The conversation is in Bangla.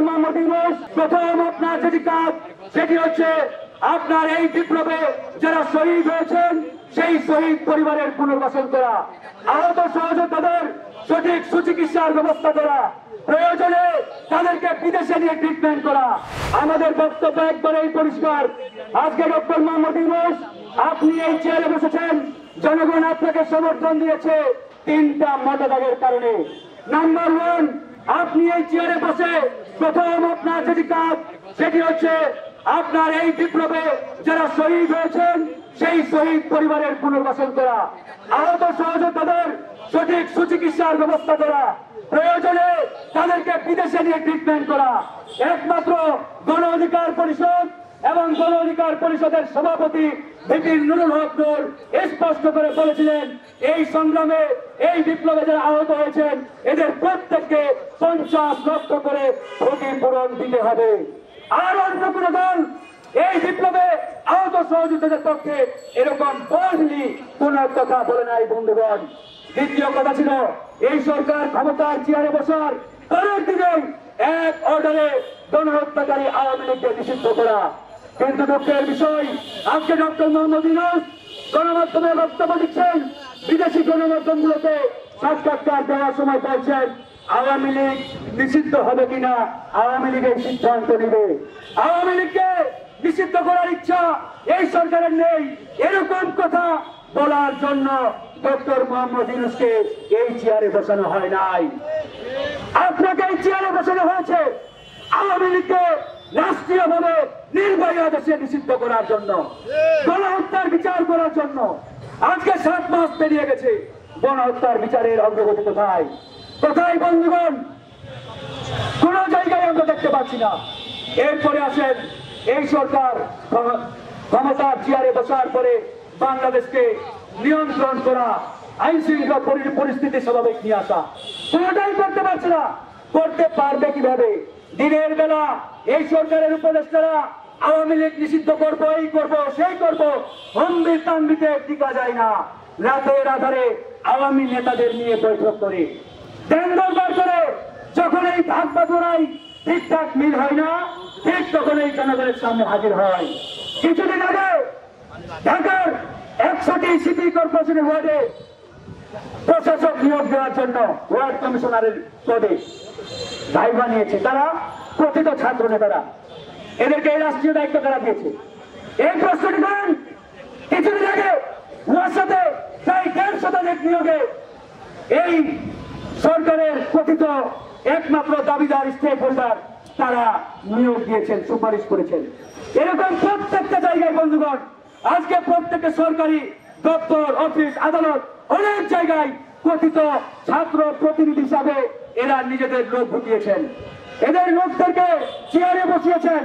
মোহাম্মদ ইউনূস প্রথম আপনার যেটি কাজ সেটি হচ্ছে আপনার এই বিপ্লবে যারা শহীদ হয়েছেন সেই শহীদ পরিবারের পুনর্বাসন করা, আহত সহযোদ্ধাদের সঠিক সুচিকিৎসার ব্যবস্থা করা, প্রয়োজনে তাদেরকে বিদেশে নিয়ে ট্রিটমেন্ট করা। আমাদের বক্তব্য একবারেই পরিষ্কার। আজকে ডক্টর মোহাম্মদ ইউনূস আপনি এই চেয়ারে বসেছেন, জনগণ আপনাকে সমর্থন দিয়েছে তিনটা মতদানের কারণে। নাম্বার ওয়ান, আপনি এই চেয়ারে বসে প্রথম আপনার যেটি কাজ সেটি হচ্ছে আপনার এই বিপ্লবে যারা শহীদ হয়েছেন সেই শহীদ পরিবারের পুনর্বাসন করা, আহত সহযোদ্ধাদের সঠিক সুচিকিৎসার ব্যবস্থা করা, প্রয়োজনে তাদেরকে বিদেশে নিয়ে ট্রিটমেন্ট করা। একমাত্র গণ অধিকার পরিষদ এবং গণ অধিকার পরিষদের সভাপতি ভিপি নুরুল হক নূর স্পষ্ট করে বলেছিলেন, এই সংগ্রামে এই বিপ্লবে যারা আহত হয়েছেন এদের প্রত্যেককে 50 লক্ষ করে ক্ষতিপূরণ দিতে হবে। আর অন্য কোন দল এই বিপ্লবে আহত সহযোদ্ধাদের পক্ষে এরকম বললি কোন কথা বলে নাই বন্ধুগণ। দ্বিতীয় কথা ছিল এই সরকার ক্ষমতার চেয়ারে বসার পরের দিনেই এক অর্ডারে গণহত্যাকারী আওয়ামী লীগকে নিষিদ্ধ করা। কিন্তু দুঃখের বিষয়, আজকে ডক্টর মোহাম্মদ ইউনূস গণমাধ্যমে বক্তব্য দিচ্ছেন, বিদেশি গণমাধ্যমগুলোকে সাক্ষাৎকার দেওয়ার সময় বলছেন আওয়ামী লীগ নিষিদ্ধ হবে কিনা আওয়ামী লীগের সিদ্ধান্ত নেবে। আওয়ামী লীগকে নিষিদ্ধ করার ইচ্ছা এই সরকারের নেই, এরকম কথা বলার জন্য ডক্টর মোহাম্মদ ইউনূসকে এই চেয়ারে বসানো হয় নাই। আপনাকে এই চেয়ারে বসানো হয়েছে আওয়ামী লীগকে রাষ্ট্রীয়ভাবে নির্বাহী আদেশে নিষিদ্ধ করার জন্য, গণহত্যার বিচার করার জন্য। আজকে 7 মাস পেরিয়ে গেছে, গণহত্যার বিচারের অগ্রগতি কোথায়? কোথায় বন্ধুগণ? কোন জায়গায় আমরা দেখতে পাচ্ছি না। এরপরে আসেন এই সরকার ক্ষমতার চেয়ারে বসার পরে বাংলাদেশকে নিয়ন্ত্রণ করা, আইন শৃঙ্খলা পরিস্থিতি স্বাভাবিক নিয়ে আসা, কোনটাই করতে পারছে না। করতে পারবে কিভাবে? দিনের বেলা এই সরকারের উপদেষ্টারা আওয়ামী লীগ নিষিদ্ধ করবো, এই করবো, সেই করবো, হম্বির তাম্বিতে টিকা যায় না। রাতের আধারে আওয়ামী নেতাদের নিয়ে বৈঠক করে দেন দরবার করে, যখন এই ভাগ বাটোয়ারায় ঠিকঠাক মিল হয় না, ঠিক তখন এই জনগণের সামনে হাজির হয়। কিছুদিন আগে ঢাকার 100টি সিটি কর্পোরেশনের ওয়ার্ডে প্রশাসক নিয়োগ দেওয়ার জন্য ওয়ার্ড কমিশনারের পদে দায়িত্ব নিয়েছে তারা কথিত ছাত্র নেতারা, এদেরকে এই রাষ্ট্রীয় দায়িত্ব তারা দিয়েছে। এই প্রশ্নটি করেন, কিছুদিন আগে ওয়াসাতে প্রায় 1.5 শতাধিক নিয়োগে এই সরকারের কথিত একমাত্র দাবিদার স্টেক হোল্ডার তারা নিয়োগ দিয়েছেন, সুপারিশ করেছেন। এরকম প্রত্যেকটা জায়গায় বন্ধুগণ আজকে প্রত্যেকটা সরকারি দপ্তর, অফিস, আদালত, অনেক জায়গায় কথিত ছাত্র প্রতিনিধি হিসাবে এরা নিজেদের লোক ঢুকিয়েছেন, এদের লোকদেরকে চেয়ারে বসিয়েছেন।